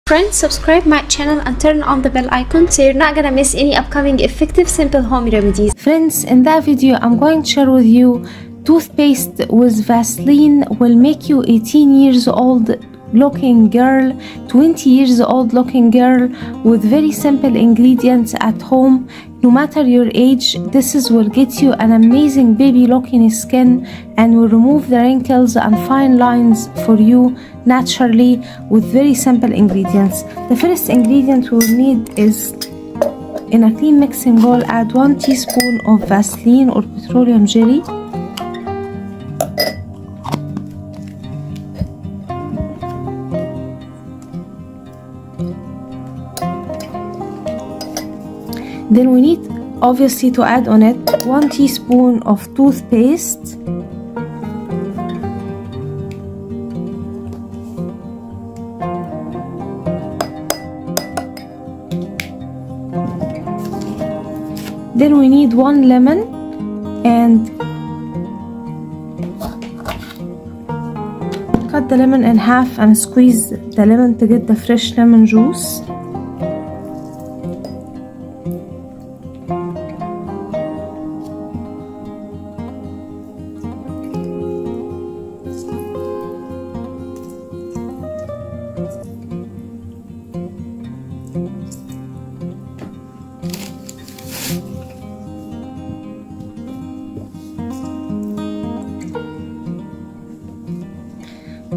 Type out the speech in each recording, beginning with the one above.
Friends, subscribe my channel and turn on the bell icon so you're not gonna miss any upcoming effective simple home remedies. Friends, in that video I'm going to share with you toothpaste with Vaseline will make you 18 years old looking girl, 20 years old looking girl with very simple ingredients at home. No matter your age, will get you an amazing baby looking skin and will remove the wrinkles and fine lines for you naturally with very simple ingredients. The first ingredient we'll need is, in a clean mixing bowl, add 1 teaspoon of Vaseline or petroleum jelly. Then we need obviously to add on it 1 teaspoon of toothpaste. Then we need 1 lemon and cut the lemon in half and squeeze the lemon to get the fresh lemon juice.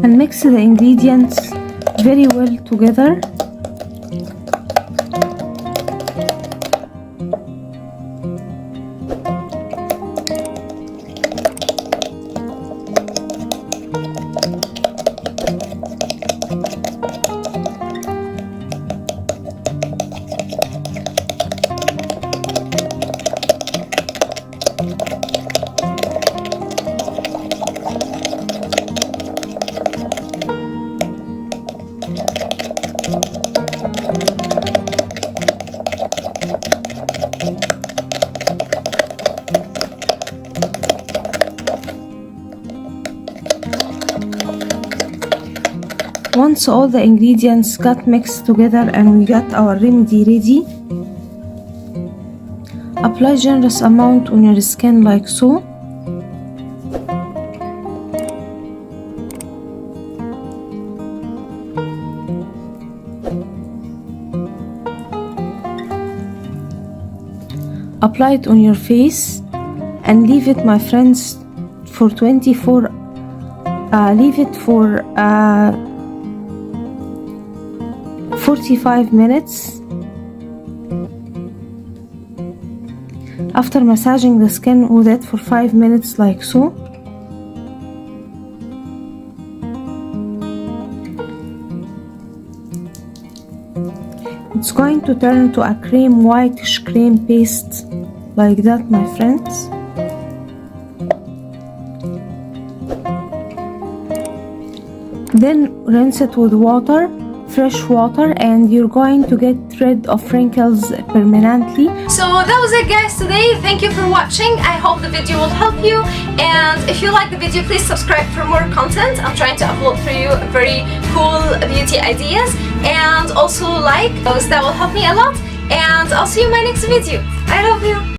And mix the ingredients very well together. Once all the ingredients got mixed together and we got our remedy ready, apply generous amount on your skin like so. Apply it on your face and leave it, my friends, for 45 minutes. After massaging the skin with it for 5 minutes like so, it's going to turn to a whitish cream paste like that, my friends. Then rinse it with water, fresh water, and you're going to get rid of wrinkles permanently. So that was it, guys, today. Thank you for watching. I hope the video will help you, and if you like the video, please subscribe for more content. I'm trying to upload for you very cool beauty ideas, and also like those. That will help me a lot, and I'll see you in my next video. I love you.